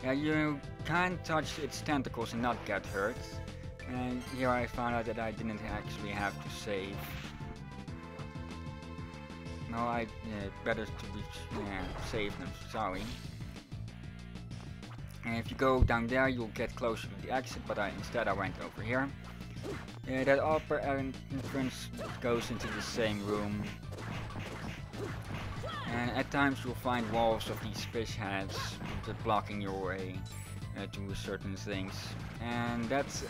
Yeah, you can't touch its tentacles and not get hurt. And here I found out that I didn't actually have to save. No, I better to be safe than sorry. And if you go down there, you'll get closer to the exit, but instead I went over here. That upper entrance goes into the same room. And at times you'll find walls of these fish heads that blocking your way to certain things. And that's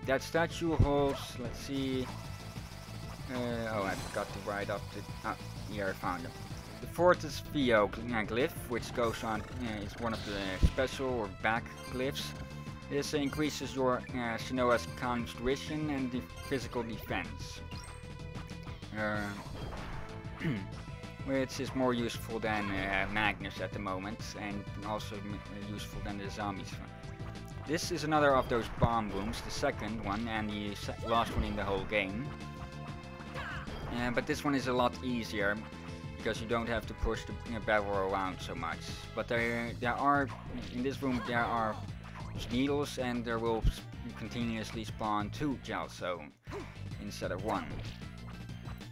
that statue holds, let's see. Oh, I forgot to write up the. Ah, here I found it. The Fortis Theo glyph, which goes on, is one of the special or back glyphs. This increases your Shanoa's constitution and the physical defense, which is more useful than Magnus at the moment, and also useful than the zombies. This is another of those bomb rooms, the second one and the last one in the whole game. But this one is a lot easier because you don't have to push the barrel around so much. But there are in this room there are needles, and there will continuously spawn 2 Gelso instead of 1.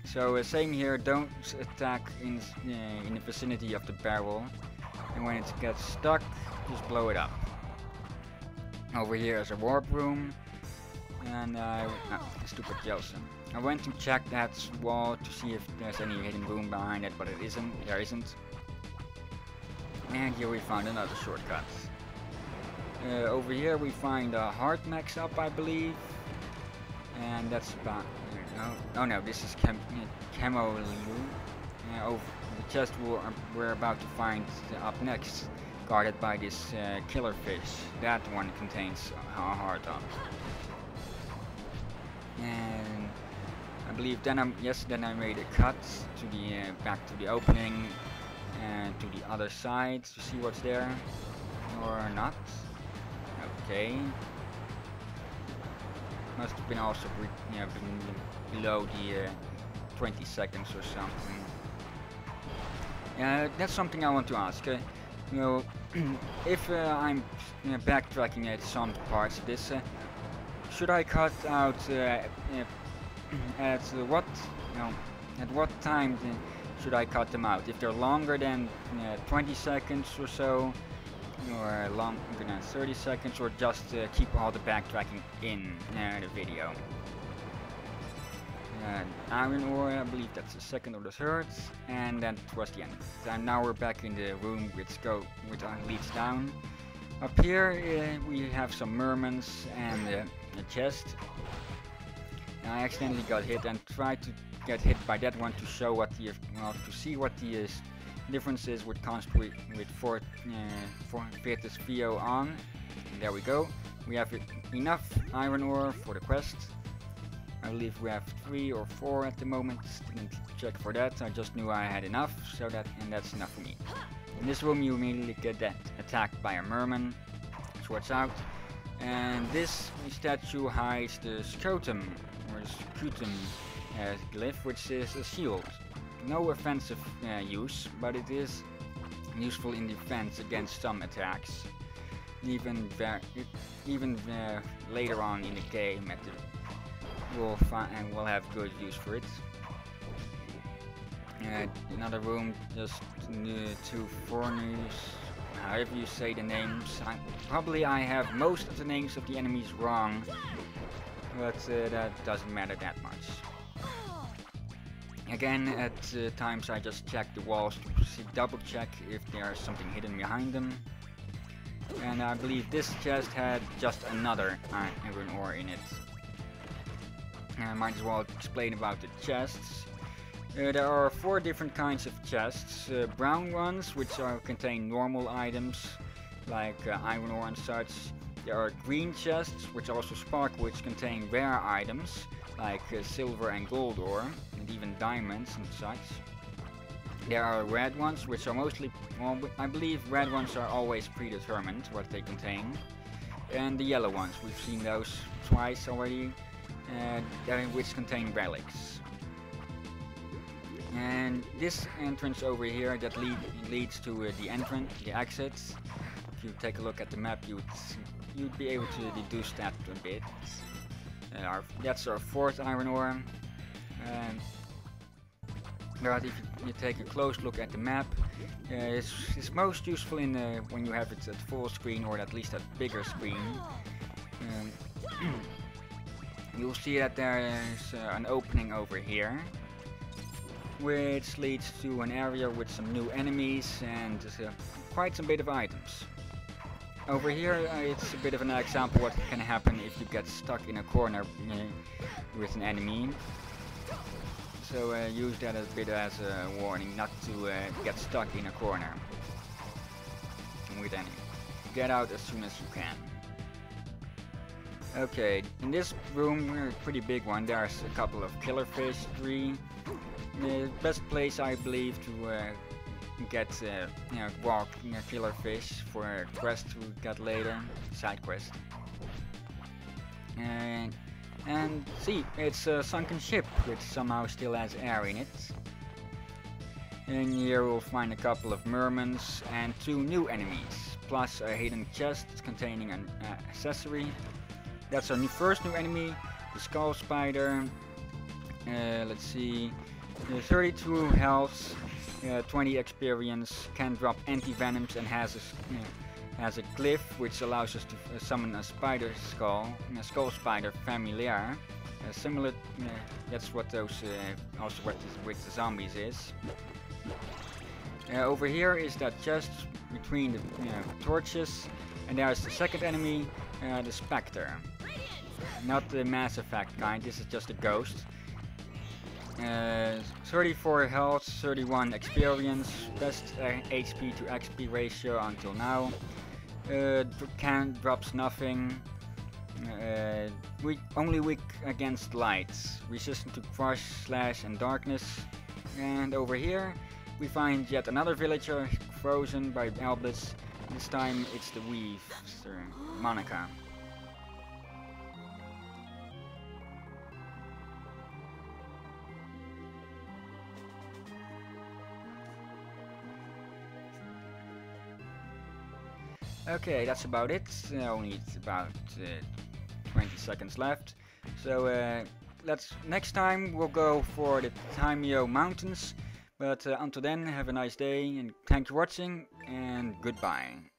So same here, don't attack in the vicinity of the barrel, and when it gets stuck, just blow it up. Over here is a warp room, and stupid Gelso. I went to check that wall to see if there's any hidden room behind it, but there isn't. And here we found another shortcut. Over here we find a heart max up, I believe, and that's about. Oh no, this is Camo Liu. Over the chest we're about to find up next, guarded by this killer fish. That one contains a heart up. And I believe then I made a cut to the back to the opening and to the other side to see what's there, or not. Okay. Must have been also been below the 20 seconds or something. That's something I want to ask. You know, if I'm backtracking at some parts of this, should I cut out at what time should I cut them out? If they're longer than 20 seconds or so, or longer than 30 seconds, or just keep all the backtracking in the video. Iron ore, I believe that's the second or the third, and that was the end. And now we're back in the room which leads down. Up here we have some mermans and a chest. I accidentally got hit and tried to get hit by that one to show what the to see what the difference is with Fortis Theo on. There we go. We have enough iron ore for the quest. I believe we have 3 or 4 at the moment. Didn't check for that. I just knew I had enough, and that's enough for me. In this room you immediately get attacked by a merman. Swords out. And this statue hides the scrotum, or the scutum glyph, which is a shield. No offensive use, but it is useful in defense against some attacks. Even later on in the game, we'll have good use for it. Another room, just to Forneus, however you say the names. Probably I have most of the names of the enemies wrong, but that doesn't matter that much. Again, at times I just check the walls to double check if there's something hidden behind them. And I believe this chest had just another iron ore in it. I might as well explain about the chests. There are 4 different kinds of chests. Brown ones, which contain normal items, like iron ore and such. There are green chests, which also sparkle, which contain rare items, like silver and gold ore, and even diamonds and such. There are red ones, which are mostly, well, I believe red ones are always predetermined what they contain. And the yellow ones, we've seen those twice already, which contain relics. And this entrance over here that leads to the exit. you take a look at the map, you'd be able to deduce that a bit. That's our 4th iron ore. But if you take a close look at the map, it's most useful in when you have it at full screen, or at least at bigger screen. You'll see that there is an opening over here, which leads to an area with some new enemies and quite some bit of items. Over here it's a bit of an example what can happen if you get stuck in a corner with an enemy. So use that a bit as a warning not to get stuck in a corner with enemy. Get out as soon as you can. Okay, in this room, a pretty big one, there's a couple of killer fish, 3. The best place I believe to get walk killer fish for a quest to get later, side quest. And see, it's a sunken ship which somehow still has air in it. And here we'll find a couple of mermans and 2 new enemies, plus a hidden chest containing an accessory. That's our first new enemy, the skull spider. Let's see, 32 health, 20 experience, can drop anti-venoms, and has a glyph which allows us to summon a spider skull, a skull spider familiar. Similar, that's what those also what with the zombies is. Over here is that chest between the torches, and there's the second enemy, the Spectre. Not the Mass Effect kind, this is just a ghost. 34 health, 31 experience, best HP to XP ratio until now. Drops nothing. Only weak against lights, resistant to crush, slash and darkness. And over here we find yet another villager frozen by Albus. This time it's the Weave, Monica. Okay, that's about it. Only about 20 seconds left. So next time we'll go for the Timeo Mountains. But until then, have a nice day and thank you for watching and goodbye.